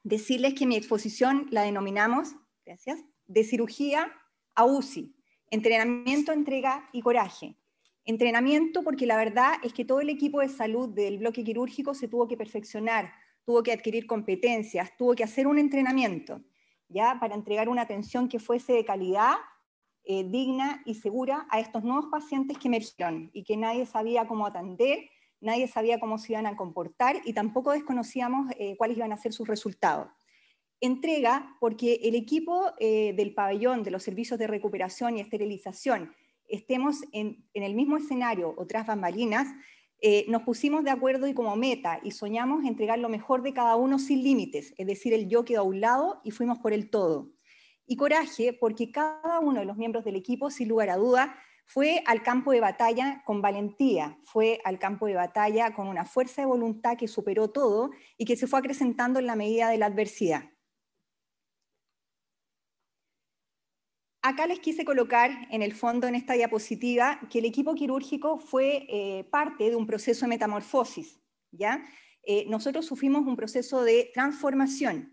decirles que mi exposición la denominamos, gracias, de cirugía a UCI, entrenamiento, entrega y coraje. Entrenamiento porque la verdad es que todo el equipo de salud del bloque quirúrgico se tuvo que perfeccionar, tuvo que adquirir competencias, tuvo que hacer un entrenamiento, ¿ya? Para entregar una atención que fuese de calidad, digna y segura a estos nuevos pacientes que emergieron y que nadie sabía cómo atender, nadie sabía cómo se iban a comportar y tampoco desconocíamos cuáles iban a ser sus resultados. Entrega porque el equipo del pabellón de los servicios de recuperación y esterilización, estemos en el mismo escenario o tras bambalinas, nos pusimos de acuerdo y como meta y soñamos entregar lo mejor de cada uno sin límites, es decir, el yo quedó a un lado y fuimos por el todo. Y coraje porque cada uno de los miembros del equipo, sin lugar a duda, fue al campo de batalla con valentía, fue al campo de batalla con una fuerza de voluntad que superó todo y que se fue acrecentando en la medida de la adversidad. Acá les quise colocar en el fondo, en esta diapositiva, que el equipo quirúrgico fue parte de un proceso de metamorfosis, ¿ya? Nosotros sufrimos un proceso de transformación,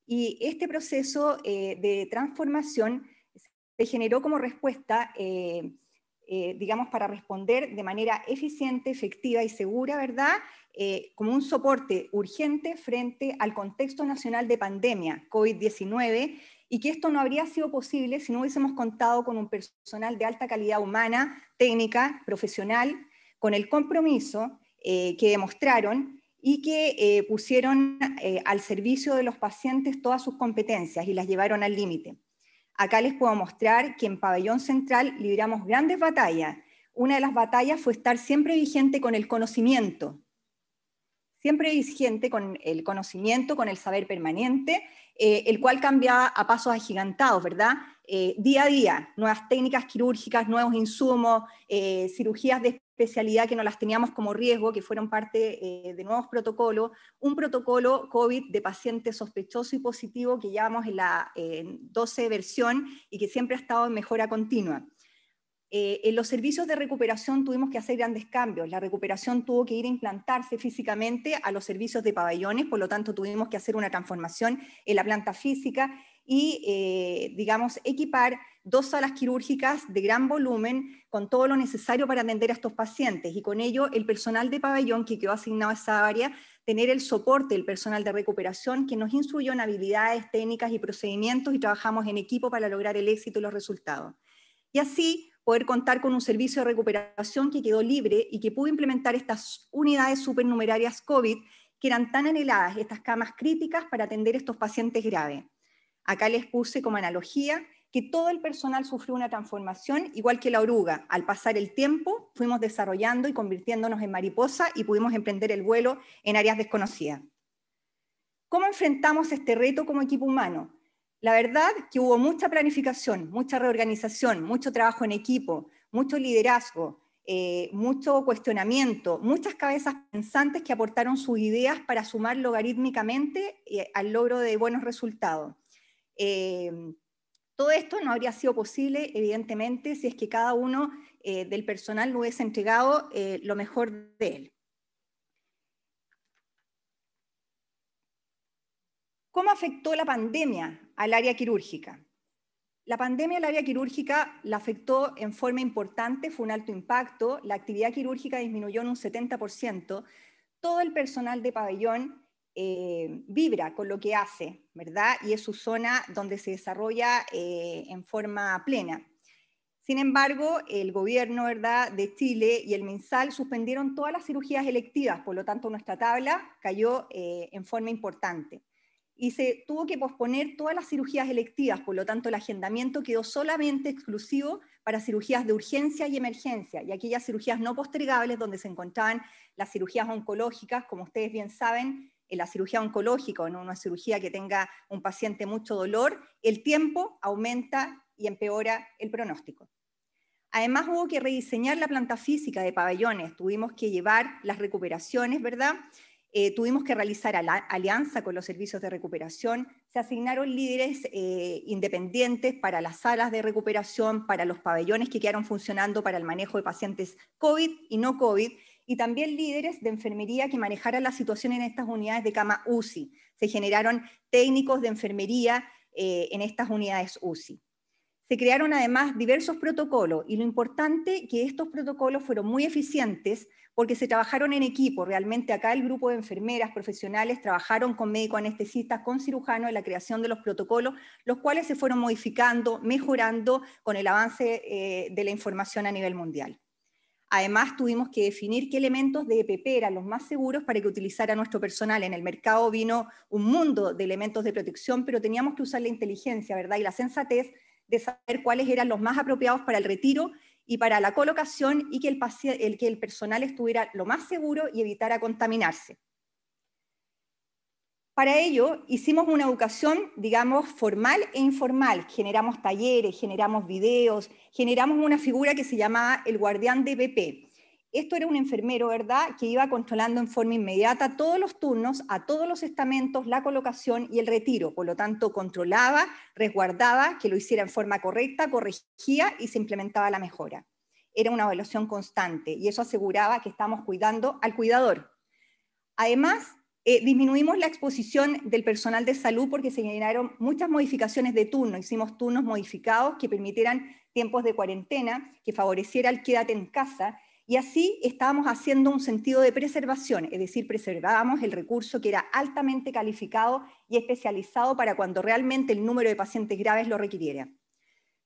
y este proceso de transformación se generó como respuesta, digamos, para responder de manera eficiente, efectiva y segura, ¿verdad? Como un soporte urgente frente al contexto nacional de pandemia COVID-19, y que esto no habría sido posible si no hubiésemos contado con un personal de alta calidad humana, técnica, profesional, con el compromiso que demostraron y que pusieron al servicio de los pacientes todas sus competencias y las llevaron al límite. Acá les puedo mostrar que en Pabellón Central libramos grandes batallas. Una de las batallas fue estar siempre vigente con el conocimiento, siempre vigente con el conocimiento, con el saber permanente, el cual cambia a pasos agigantados, ¿verdad? Día a día, nuevas técnicas quirúrgicas, nuevos insumos, cirugías de especialidad que no las teníamos como riesgo, que fueron parte de nuevos protocolos, un protocolo COVID de paciente sospechoso y positivo que llevamos en la 12 versión y que siempre ha estado en mejora continua. En los servicios de recuperación tuvimos que hacer grandes cambios. La recuperación tuvo que ir a implantarse físicamente a los servicios de pabellones, por lo tanto tuvimos que hacer una transformación en la planta física y, digamos, equipar 2 salas quirúrgicas de gran volumen con todo lo necesario para atender a estos pacientes, y con ello el personal de pabellón que quedó asignado a esa área, tener el soporte del personal de recuperación que nos instruyó en habilidades, técnicas y procedimientos, y trabajamos en equipo para lograr el éxito y los resultados. Y así poder contar con un servicio de recuperación que quedó libre y que pudo implementar estas unidades supernumerarias COVID que eran tan anheladas, estas camas críticas para atender a estos pacientes graves. Acá les puse como analogía que todo el personal sufrió una transformación igual que la oruga. Al pasar el tiempo fuimos desarrollando y convirtiéndonos en mariposa y pudimos emprender el vuelo en áreas desconocidas. ¿Cómo enfrentamos este reto como equipo humano? La verdad que hubo mucha planificación, mucha reorganización, mucho trabajo en equipo, mucho liderazgo, mucho cuestionamiento, muchas cabezas pensantes que aportaron sus ideas para sumar logarítmicamente al logro de buenos resultados. Todo esto no habría sido posible, evidentemente, si es que cada uno del personal no hubiese entregado lo mejor de él. ¿Cómo afectó la pandemia al área quirúrgica? La pandemia al área quirúrgica la afectó en forma importante, fue un alto impacto, la actividad quirúrgica disminuyó en un 70%, todo el personal de pabellón vibra con lo que hace, ¿verdad? Y es su zona donde se desarrolla en forma plena. Sin embargo, el gobierno, ¿verdad?, de Chile y el MinSal suspendieron todas las cirugías electivas, por lo tanto nuestra tabla cayó en forma importante. Y se tuvo que posponer todas las cirugías electivas, por lo tanto el agendamiento quedó solamente exclusivo para cirugías de urgencia y emergencia, y aquellas cirugías no postergables donde se encontraban las cirugías oncológicas, como ustedes bien saben, en la cirugía oncológica o en una cirugía que tenga un paciente mucho dolor, el tiempo aumenta y empeora el pronóstico. Además hubo que rediseñar la planta física de pabellones, tuvimos que llevar las recuperaciones, ¿verdad? Tuvimos que realizar alianza con los servicios de recuperación, se asignaron líderes independientes para las salas de recuperación, para los pabellones que quedaron funcionando para el manejo de pacientes COVID y no COVID, y también líderes de enfermería que manejaran la situación en estas unidades de cama UCI. Se generaron técnicos de enfermería en estas unidades UCI. Se crearon además diversos protocolos, y lo importante que estos protocolos fueron muy eficientes porque se trabajaron en equipo. Realmente acá el grupo de enfermeras profesionales trabajaron con médicos anestesistas, con cirujanos en la creación de los protocolos, los cuales se fueron modificando, mejorando con el avance de la información a nivel mundial. Además, tuvimos que definir qué elementos de EPP eran los más seguros para que utilizara nuestro personal. En el mercado vino un mundo de elementos de protección, pero teníamos que usar la inteligencia, ¿verdad? Y la sensatez de saber cuáles eran los más apropiados para el retiro y para la colocación, y que el personal estuviera lo más seguro y evitara contaminarse. Para ello, hicimos una educación, digamos, formal e informal. Generamos talleres, generamos videos, generamos una figura que se llamaba el guardián de EPP. Esto era un enfermero, ¿verdad?, que iba controlando en forma inmediata todos los turnos, a todos los estamentos, la colocación y el retiro. Por lo tanto, controlaba, resguardaba, que lo hiciera en forma correcta, corregía y se implementaba la mejora. Era una evaluación constante, y eso aseguraba que estábamos cuidando al cuidador. Además, disminuimos la exposición del personal de salud porque se generaron muchas modificaciones de turno. Hicimos turnos modificados que permitieran tiempos de cuarentena, que favoreciera el quédate en casa, y así estábamos haciendo un sentido de preservación, es decir, preservábamos el recurso que era altamente calificado y especializado para cuando realmente el número de pacientes graves lo requiriera.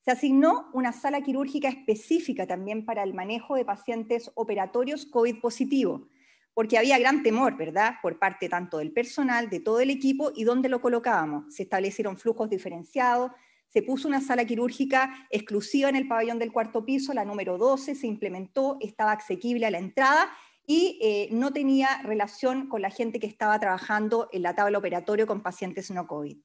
Se asignó una sala quirúrgica específica también para el manejo de pacientes operatorios COVID positivo, porque había gran temor, ¿verdad?, por parte tanto del personal, de todo el equipo, y dónde lo colocábamos. Se establecieron flujos diferenciados, se puso una sala quirúrgica exclusiva en el pabellón del cuarto piso, la número 12, se implementó, estaba asequible a la entrada y no tenía relación con la gente que estaba trabajando en la tabla operatoria con pacientes no COVID.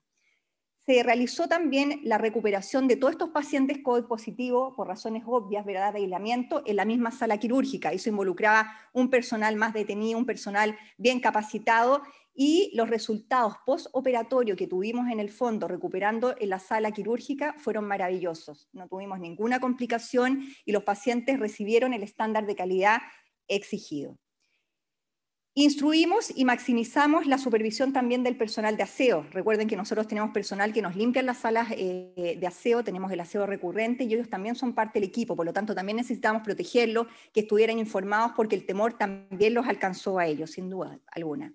Se realizó también la recuperación de todos estos pacientes COVID positivos por razones obvias, ¿verdad?, de aislamiento, en la misma sala quirúrgica. Eso involucraba un personal más detenido, un personal bien capacitado, y los resultados postoperatorios que tuvimos en el fondo recuperando en la sala quirúrgica fueron maravillosos. No tuvimos ninguna complicación y los pacientes recibieron el estándar de calidad exigido. Instruimos y maximizamos la supervisión también del personal de aseo. Recuerden que nosotros tenemos personal que nos limpia las salas de aseo, tenemos el aseo recurrente, y ellos también son parte del equipo, por lo tanto también necesitamos protegerlos, que estuvieran informados, porque el temor también los alcanzó a ellos, sin duda alguna.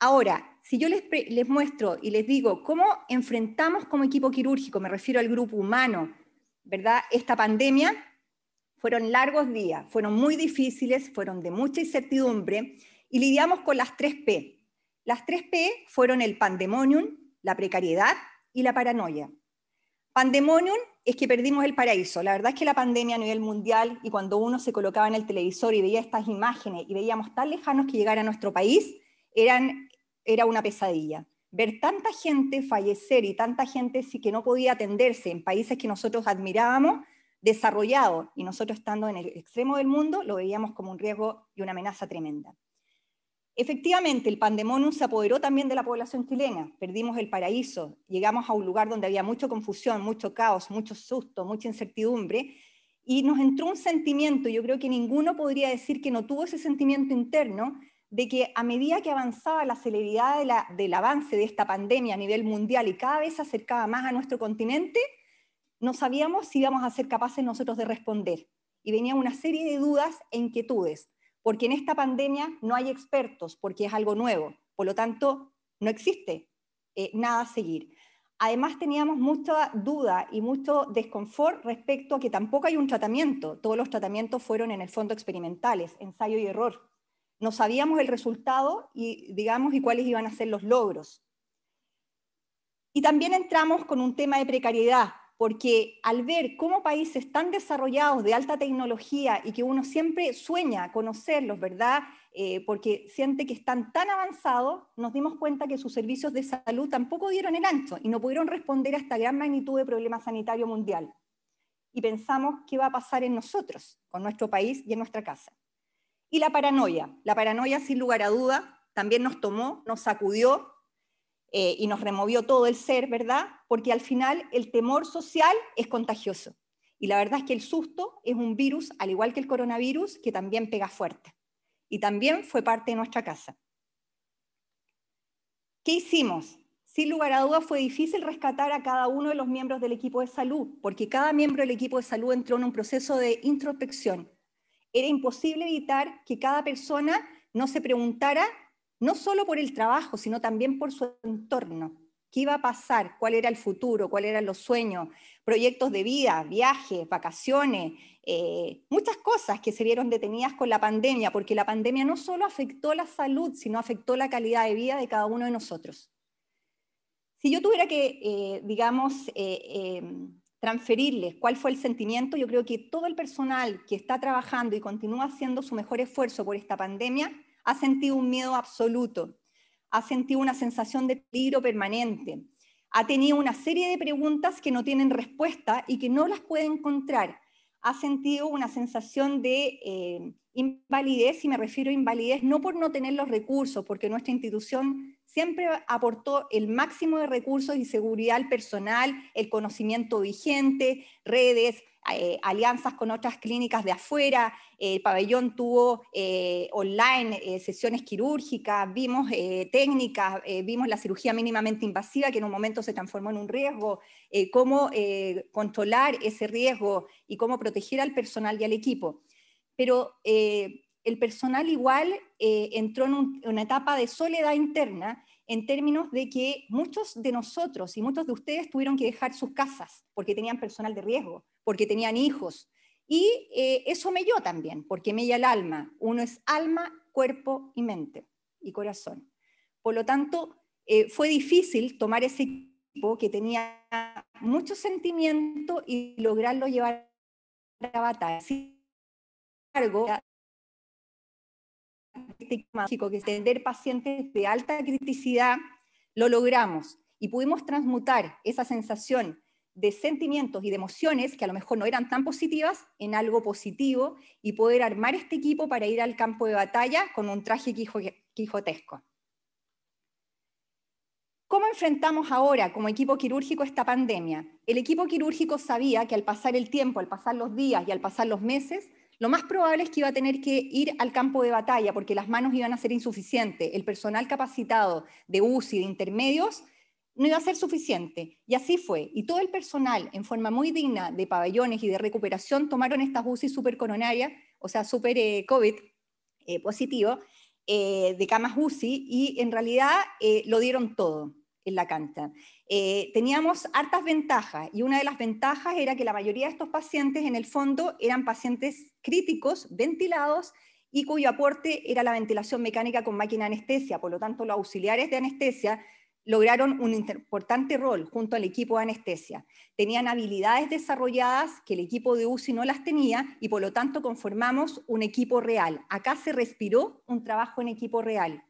Ahora, si yo les muestro y les digo cómo enfrentamos como equipo quirúrgico, me refiero al grupo humano, ¿verdad?, esta pandemia, fueron largos días, fueron muy difíciles, fueron de mucha incertidumbre, y lidiamos con las 3P. Las 3P fueron el pandemonium, la precariedad y la paranoia. Pandemonium es que perdimos el paraíso. La verdad es que la pandemia a nivel mundial, y cuando uno se colocaba en el televisor y veía estas imágenes y veíamos tan lejanos que llegara a nuestro país, era una pesadilla. Ver tanta gente fallecer y tanta gente que no podía atenderse en países que nosotros admirábamos, desarrollado, y nosotros estando en el extremo del mundo, lo veíamos como un riesgo y una amenaza tremenda. Efectivamente, el pandemonium se apoderó también de la población chilena, perdimos el paraíso, llegamos a un lugar donde había mucha confusión, mucho caos, mucho susto, mucha incertidumbre, y nos entró un sentimiento, yo creo que ninguno podría decir que no tuvo ese sentimiento interno, de que a medida que avanzaba la celeridad del avance de esta pandemia a nivel mundial y cada vez se acercaba más a nuestro continente, no sabíamos si íbamos a ser capaces nosotros de responder. Y venía una serie de dudas e inquietudes, porque en esta pandemia no hay expertos, porque es algo nuevo. Por lo tanto, no existe nada a seguir. Además, teníamos mucha duda y mucho desconfort respecto a que tampoco hay un tratamiento. Todos los tratamientos fueron en el fondo experimentales, ensayo y error. No sabíamos el resultado y cuáles iban a ser los logros. Y también entramos con un tema de precariedad, porque al ver cómo países tan desarrollados de alta tecnología, y que uno siempre sueña conocerlos, ¿verdad?, porque siente que están tan avanzados, nos dimos cuenta que sus servicios de salud tampoco dieron el ancho y no pudieron responder a esta gran magnitud de problema sanitario mundial. Y pensamos qué va a pasar en nosotros, con nuestro país y en nuestra casa. Y la paranoia sin lugar a duda también nos tomó, nos sacudió, y nos removió todo el ser, ¿verdad? Porque al final el temor social es contagioso. Y la verdad es que el susto es un virus, al igual que el coronavirus, que también pega fuerte. Y también fue parte de nuestra casa. ¿Qué hicimos? Sin lugar a dudas fue difícil rescatar a cada uno de los miembros del equipo de salud, porque cada miembro del equipo de salud entró en un proceso de introspección. Era imposible evitar que cada persona no se preguntara, no solo por el trabajo, sino también por su entorno. ¿Qué iba a pasar? ¿Cuál era el futuro? ¿Cuáles eran los sueños? Proyectos de vida, viajes, vacaciones, muchas cosas que se vieron detenidas con la pandemia, porque la pandemia no solo afectó la salud, sino afectó la calidad de vida de cada uno de nosotros. Si yo tuviera que, transferirles cuál fue el sentimiento, yo creo que todo el personal que está trabajando y continúa haciendo su mejor esfuerzo por esta pandemia ha sentido un miedo absoluto, ha sentido una sensación de peligro permanente, ha tenido una serie de preguntas que no tienen respuesta y que no las puede encontrar, ha sentido una sensación de invalidez, y me refiero a invalidez no por no tener los recursos, porque nuestra institución siempre aportó el máximo de recursos y seguridad al personal, el conocimiento vigente, redes, alianzas con otras clínicas de afuera. El pabellón tuvo online sesiones quirúrgicas, vimos técnicas, vimos la cirugía mínimamente invasiva, que en un momento se transformó en un riesgo, cómo controlar ese riesgo y cómo proteger al personal y al equipo. Pero el personal igual entró en una etapa de soledad interna, en términos de que muchos de nosotros y muchos de ustedes tuvieron que dejar sus casas porque tenían personal de riesgo, porque tenían hijos. Y eso melló también, porque mella el alma. Uno es alma, cuerpo y mente y corazón. Por lo tanto, fue difícil tomar ese equipo que tenía mucho sentimiento y lograrlo llevar a la batalla. Sin embargo, que atender pacientes de alta criticidad, lo logramos y pudimos transmutar esa sensación de sentimientos y de emociones que a lo mejor no eran tan positivas en algo positivo y poder armar este equipo para ir al campo de batalla con un traje quijotesco. ¿Cómo enfrentamos ahora como equipo quirúrgico esta pandemia? El equipo quirúrgico sabía que al pasar el tiempo, al pasar los días y al pasar los meses, lo más probable es que iba a tener que ir al campo de batalla porque las manos iban a ser insuficientes, el personal capacitado de UCI, de intermedios, no iba a ser suficiente. Y así fue. Y todo el personal, en forma muy digna de pabellones y de recuperación, tomaron estas UCI supercoronarias, o sea, super COVID positivo, de camas UCI, y en realidad lo dieron todo en la cancha. Teníamos hartas ventajas, y una de las ventajas era que la mayoría de estos pacientes en el fondo eran pacientes críticos, ventilados, y cuyo aporte era la ventilación mecánica con máquina de anestesia. Por lo tanto, los auxiliares de anestesia lograron un importante rol junto al equipo de anestesia. Tenían habilidades desarrolladas que el equipo de UCI no las tenía, y por lo tanto conformamos un equipo real. Acá se respiró un trabajo en equipo real.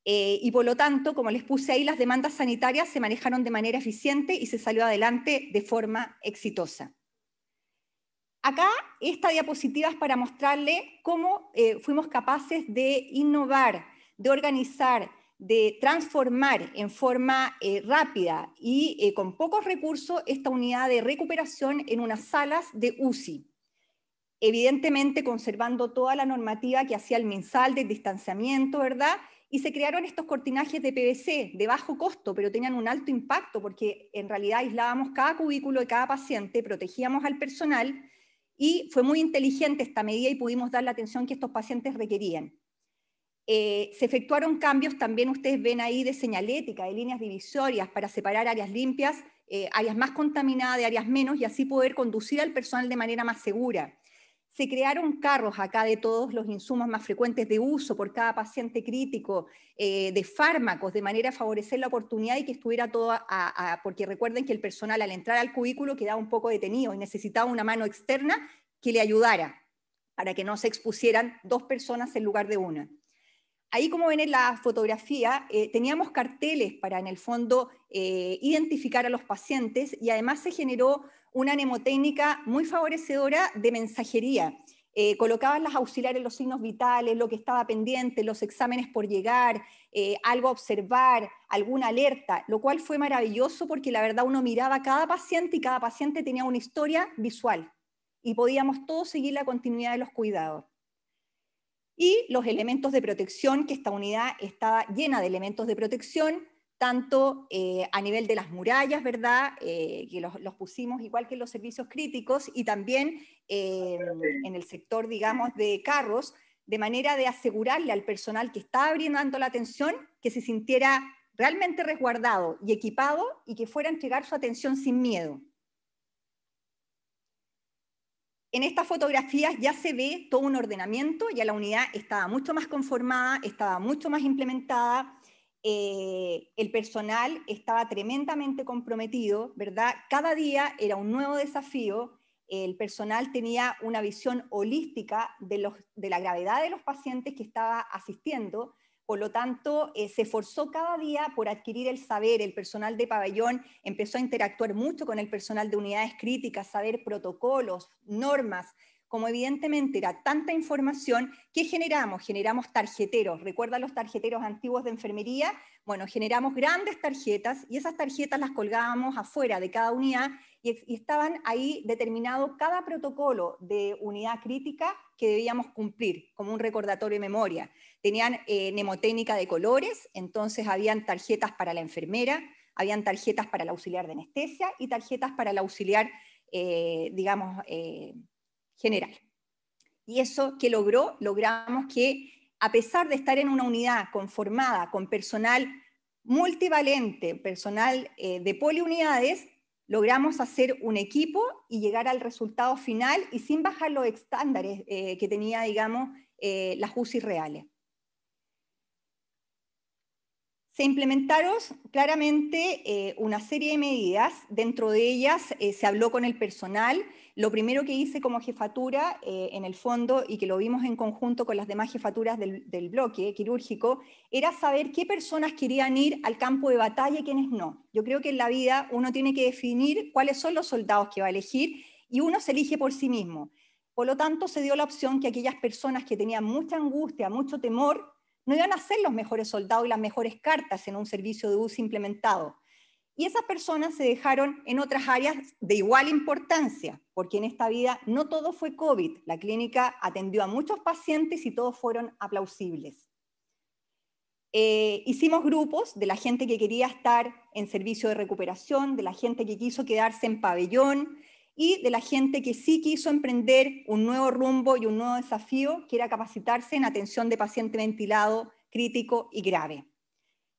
Y por lo tanto, como les puse ahí, las demandas sanitarias se manejaron de manera eficiente y se salió adelante de forma exitosa. Acá esta diapositiva es para mostrarle cómo fuimos capaces de innovar, de organizar, de transformar en forma rápida y con pocos recursos esta unidad de recuperación en unas salas de UCI. Evidentemente conservando toda la normativa que hacía el MinSal de distanciamiento, ¿verdad? Y se crearon estos cortinajes de PVC de bajo costo, pero tenían un alto impacto porque en realidad aislábamos cada cubículo de cada paciente, protegíamos al personal, y fue muy inteligente esta medida y pudimos dar la atención que estos pacientes requerían. Se efectuaron cambios, también ustedes ven ahí, de señalética, de líneas divisorias para separar áreas limpias, áreas más contaminadas de áreas menos, y así poder conducir al personal de manera más segura. Se crearon carros acá de todos los insumos más frecuentes de uso por cada paciente crítico, de fármacos, de manera a favorecer la oportunidad y que estuviera todo, porque recuerden que el personal al entrar al cubículo quedaba un poco detenido y necesitaba una mano externa que le ayudara para que no se expusieran dos personas en lugar de una. Ahí, como ven en la fotografía, teníamos carteles para, en el fondo, identificar a los pacientes, y además se generó una mnemotécnica muy favorecedora de mensajería. colocaban las auxiliares los signos vitales, lo que estaba pendiente, los exámenes por llegar, algo a observar, alguna alerta, lo cual fue maravilloso porque la verdad uno miraba a cada paciente y cada paciente tenía una historia visual y podíamos todos seguir la continuidad de los cuidados. Y los elementos de protección, que esta unidad estaba llena de elementos de protección, tanto a nivel de las murallas, ¿verdad? Que los pusimos igual que en los servicios críticos, y también en el sector, digamos, de carros, de manera de asegurarle al personal que estaba brindando la atención que se sintiera realmente resguardado y equipado y que fuera a entregar su atención sin miedo. En estas fotografías ya se ve todo un ordenamiento, ya la unidad estaba mucho más conformada, estaba mucho más implementada, el personal estaba tremendamente comprometido, ¿verdad? Cada día era un nuevo desafío, el personal tenía una visión holística de la gravedad de los pacientes que estaba asistiendo, por lo tanto, se esforzó cada día por adquirir el saber. El personal de pabellón empezó a interactuar mucho con el personal de unidades críticas, saber protocolos, normas. Como evidentemente era tanta información, ¿qué generamos? Generamos tarjeteros. ¿Recuerdan los tarjeteros antiguos de enfermería? Bueno, generamos grandes tarjetas y esas tarjetas las colgábamos afuera de cada unidad y estaban ahí determinado cada protocolo de unidad crítica que debíamos cumplir, como un recordatorio de memoria. Tenían mnemotécnica de colores, entonces habían tarjetas para la enfermera, habían tarjetas para el auxiliar de anestesia y tarjetas para el auxiliar, digamos, general. Y eso que logramos que, a pesar de estar en una unidad conformada con personal multivalente, personal de poliunidades, logramos hacer un equipo y llegar al resultado final y sin bajar los estándares que tenía, digamos, las UCI reales. Se implementaron claramente una serie de medidas, dentro de ellas se habló con el personal. Lo primero que hice como jefatura, en el fondo, y que lo vimos en conjunto con las demás jefaturas del bloque quirúrgico, era saber qué personas querían ir al campo de batalla y quiénes no. Yo creo que en la vida uno tiene que definir cuáles son los soldados que va a elegir y uno se elige por sí mismo. Por lo tanto, se dio la opción que aquellas personas que tenían mucha angustia, mucho temor, no iban a ser los mejores soldados y las mejores cartas en un servicio de UCI implementado. Y esas personas se dejaron en otras áreas de igual importancia, porque en esta vida no todo fue COVID. La clínica atendió a muchos pacientes y todos fueron aplausibles. Hicimos grupos de la gente que quería estar en servicio de recuperación, de la gente que quiso quedarse en pabellón, y de la gente que sí quiso emprender un nuevo rumbo y un nuevo desafío, que era capacitarse en atención de paciente ventilado, crítico y grave.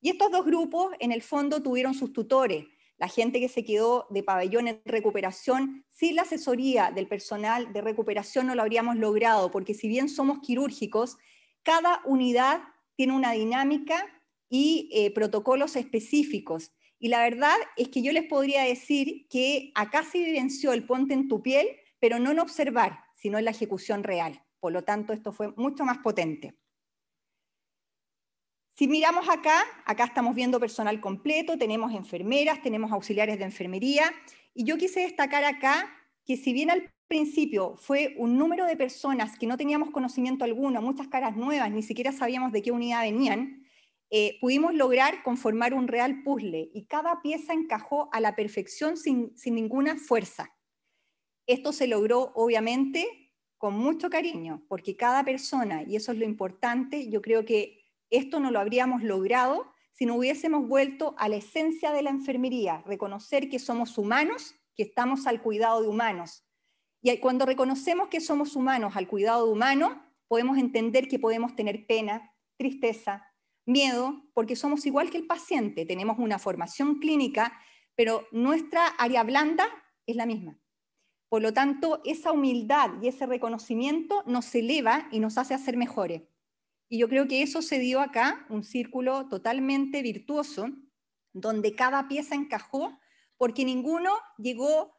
Y estos dos grupos, en el fondo, tuvieron sus tutores. La gente que se quedó de pabellón en recuperación, sin la asesoría del personal de recuperación no lo habríamos logrado, porque si bien somos quirúrgicos, cada unidad tiene una dinámica y protocolos específicos. Y la verdad es que yo les podría decir que acá se vivenció el ponte en tu piel, pero no en observar, sino en la ejecución real. Por lo tanto, esto fue mucho más potente. Si miramos acá estamos viendo personal completo, tenemos enfermeras, tenemos auxiliares de enfermería, y yo quise destacar acá que si bien al principio fue un número de personas que no teníamos conocimiento alguno, muchas caras nuevas, ni siquiera sabíamos de qué unidad venían, pudimos lograr conformar un real puzzle y cada pieza encajó a la perfección sin ninguna fuerza. Esto se logró obviamente con mucho cariño, porque cada persona, y eso es lo importante, yo creo que esto no lo habríamos logrado si no hubiésemos vuelto a la esencia de la enfermería, reconocer que somos humanos, que estamos al cuidado de humanos. Y cuando reconocemos que somos humanos al cuidado de humanos, podemos entender que podemos tener pena, tristeza, miedo, porque somos igual que el paciente, tenemos una formación clínica, pero nuestra área blanda es la misma. Por lo tanto, esa humildad y ese reconocimiento nos eleva y nos hace ser mejores. Y yo creo que eso se dio acá, un círculo totalmente virtuoso, donde cada pieza encajó, porque ninguno llegó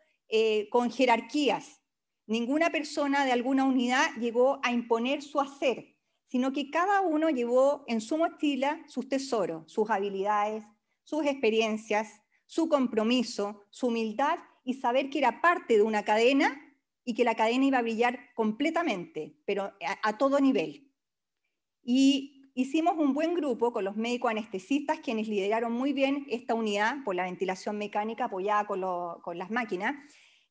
con jerarquías, ninguna persona de alguna unidad llegó a imponer su hacer, sino que cada uno llevó en su mochila sus tesoros, sus habilidades, sus experiencias, su compromiso, su humildad y saber que era parte de una cadena y que la cadena iba a brillar completamente, pero a todo nivel. Y hicimos un buen grupo con los médicos anestesistas, quienes lideraron muy bien esta unidad por la ventilación mecánica apoyada con las máquinas,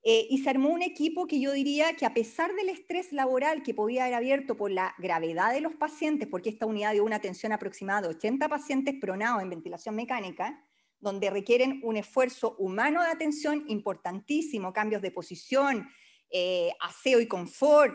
y se armó un equipo que yo diría que, a pesar del estrés laboral que podía haber abierto por la gravedad de los pacientes, porque esta unidad dio una atención aproximada de 80 pacientes pronados en ventilación mecánica, donde requieren un esfuerzo humano de atención importantísimo, cambios de posición, aseo y confort,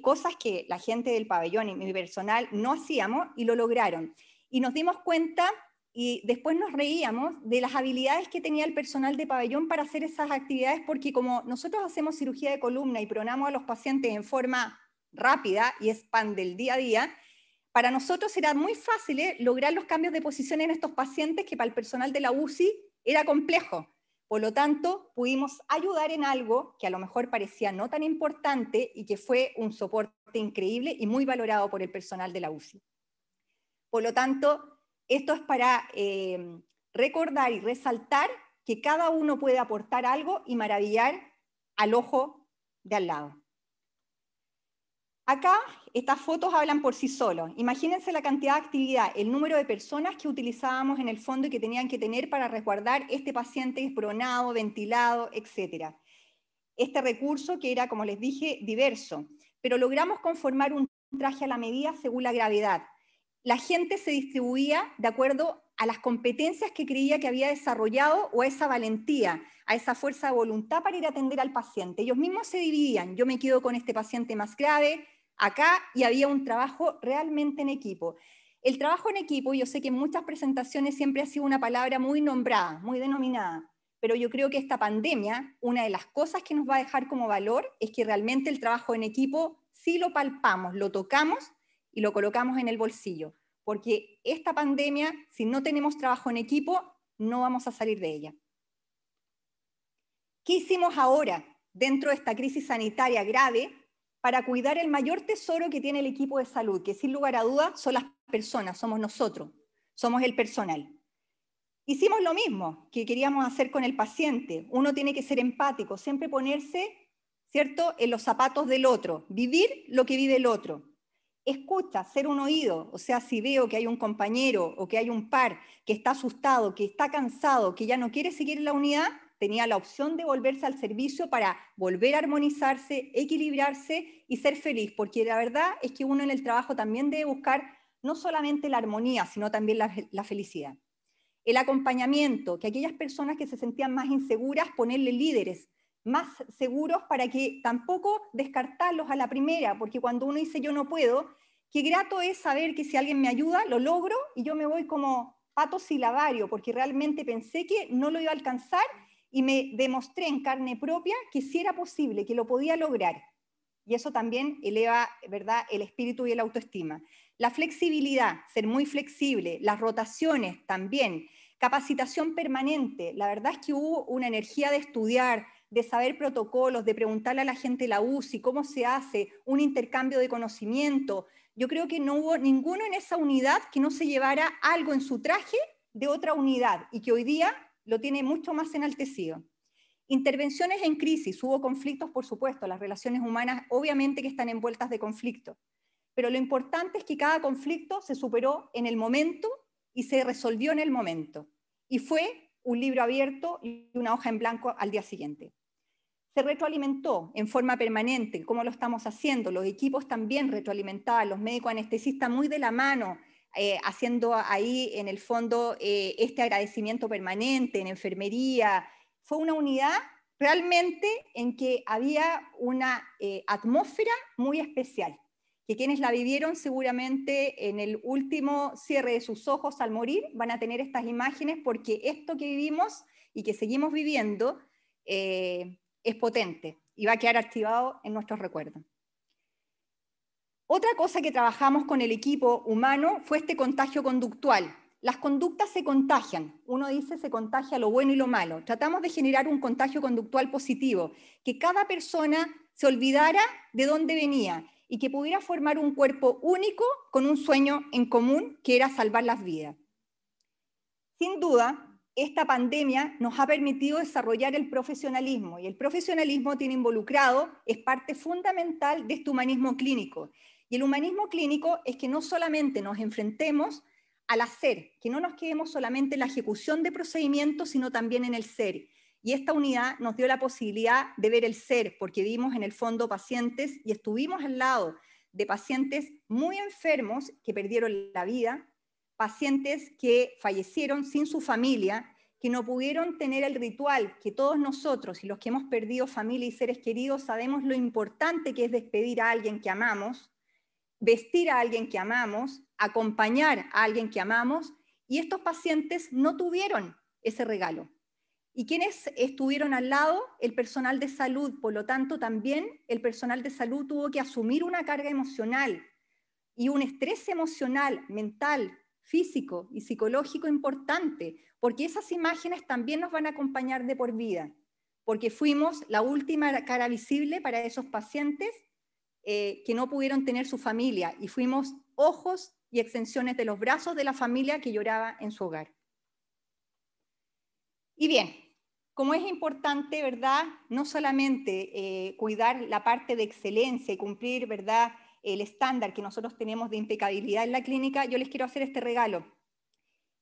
cosas que la gente del pabellón y mi personal no hacíamos, y lo lograron. Y nos dimos cuenta, y después nos reíamos de las habilidades que tenía el personal de pabellón para hacer esas actividades, porque como nosotros hacemos cirugía de columna y pronamos a los pacientes en forma rápida y es pan del día a día, para nosotros era muy fácil lograr los cambios de posición en estos pacientes que para el personal de la UCI era complejo. Por lo tanto, pudimos ayudar en algo que a lo mejor parecía no tan importante y que fue un soporte increíble y muy valorado por el personal de la UCI. Por lo tanto, esto es para recordar y resaltar que cada uno puede aportar algo y maravillar al ojo de al lado. Acá, estas fotos hablan por sí solos. Imagínense la cantidad de actividad, el número de personas que utilizábamos en el fondo y que tenían que tener para resguardar este paciente pronado, ventilado, etc. Este recurso que era, como les dije, diverso, pero logramos conformar un traje a la medida según la gravedad. La gente se distribuía de acuerdo a las competencias que creía que había desarrollado o a esa valentía, a esa fuerza de voluntad para ir a atender al paciente. Ellos mismos se dividían. Yo me quedo con este paciente más grave, acá, y había un trabajo realmente en equipo. El trabajo en equipo, yo sé que en muchas presentaciones siempre ha sido una palabra muy nombrada, muy denominada, pero yo creo que esta pandemia, una de las cosas que nos va a dejar como valor es que realmente el trabajo en equipo sí lo palpamos, lo tocamos y lo colocamos en el bolsillo, porque esta pandemia, si no tenemos trabajo en equipo, no vamos a salir de ella. ¿Qué hicimos ahora, dentro de esta crisis sanitaria grave, para cuidar el mayor tesoro que tiene el equipo de salud, que sin lugar a dudas son las personas, somos nosotros, somos el personal? Hicimos lo mismo que queríamos hacer con el paciente. Uno tiene que ser empático, siempre ponerse, ¿cierto?, en los zapatos del otro, vivir lo que vive el otro. Escucha, ser un oído, o sea, si veo que hay un compañero o que hay un par que está asustado, que está cansado, que ya no quiere seguir en la unidad, tenía la opción de volverse al servicio para volver a armonizarse, equilibrarse y ser feliz, porque la verdad es que uno en el trabajo también debe buscar no solamente la armonía, sino también la felicidad. El acompañamiento, que aquellas personas que se sentían más inseguras, ponerle líderes más seguros para que tampoco descartarlos a la primera, porque cuando uno dice yo no puedo, qué grato es saber que si alguien me ayuda, lo logro y yo me voy como pato silabario, porque realmente pensé que no lo iba a alcanzar y me demostré en carne propia que sí era posible, que lo podía lograr. Y eso también eleva, ¿verdad?, el espíritu y la autoestima. La flexibilidad, ser muy flexible, las rotaciones también, capacitación permanente. La verdad es que hubo una energía de estudiar, de saber protocolos, de preguntarle a la gente de la UCI cómo se hace, un intercambio de conocimiento. Yo creo que no hubo ninguno en esa unidad que no se llevara algo en su traje de otra unidad y que hoy día lo tiene mucho más enaltecido. Intervenciones en crisis, hubo conflictos, por supuesto, las relaciones humanas obviamente que están envueltas de conflicto, pero lo importante es que cada conflicto se superó en el momento y se resolvió en el momento, y fue un libro abierto y una hoja en blanco al día siguiente. Se retroalimentó en forma permanente, como lo estamos haciendo, los equipos también retroalimentaban, los médicos anestesistas muy de la mano, haciendo ahí en el fondo este agradecimiento permanente en enfermería. Fue una unidad realmente en que había una atmósfera muy especial, que quienes la vivieron seguramente en el último cierre de sus ojos al morir van a tener estas imágenes, porque esto que vivimos y que seguimos viviendo es potente y va a quedar archivado en nuestros recuerdos. Otra cosa que trabajamos con el equipo humano fue este contagio conductual. Las conductas se contagian, uno dice se contagia lo bueno y lo malo. Tratamos de generar un contagio conductual positivo, que cada persona se olvidara de dónde venía y que pudiera formar un cuerpo único con un sueño en común, que era salvar las vidas. Sin duda, esta pandemia nos ha permitido desarrollar el profesionalismo, y el profesionalismo tiene involucrado, es parte fundamental de este humanismo clínico. Y el humanismo clínico es que no solamente nos enfrentemos al hacer, que no nos quedemos solamente en la ejecución de procedimientos, sino también en el ser. Y esta unidad nos dio la posibilidad de ver el ser, porque vimos en el fondo pacientes y estuvimos al lado de pacientes muy enfermos que perdieron la vida, pacientes que fallecieron sin su familia, que no pudieron tener el ritual que todos nosotros y los que hemos perdido familia y seres queridos sabemos lo importante que es despedir a alguien que amamos, vestir a alguien que amamos, acompañar a alguien que amamos, y estos pacientes no tuvieron ese regalo. ¿Y quiénes estuvieron al lado? El personal de salud. Por lo tanto, también el personal de salud tuvo que asumir una carga emocional y un estrés emocional, mental, físico y psicológico importante, porque esas imágenes también nos van a acompañar de por vida, porque fuimos la última cara visible para esos pacientes que no pudieron tener su familia, y fuimos ojos y extensiones de los brazos de la familia que lloraba en su hogar. Y bien, como es importante, ¿verdad?, no solamente cuidar la parte de excelencia y cumplir, ¿verdad?, el estándar que nosotros tenemos de impecabilidad en la clínica, yo les quiero hacer este regalo.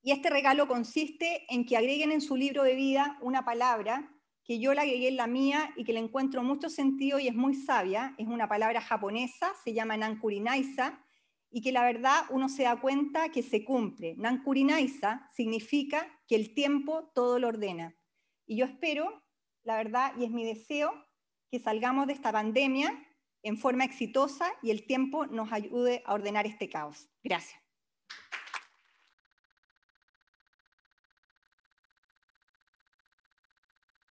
Y este regalo consiste en que agreguen en su libro de vida una palabra que yo la agregué en la mía y que le encuentro mucho sentido y es muy sabia. Es una palabra japonesa, se llama Nankuri-naisa, y que la verdad uno se da cuenta que se cumple. Nankuri-naisa significa que el tiempo todo lo ordena. Y yo espero, la verdad, y es mi deseo, que salgamos de esta pandemia en forma exitosa y el tiempo nos ayude a ordenar este caos. Gracias.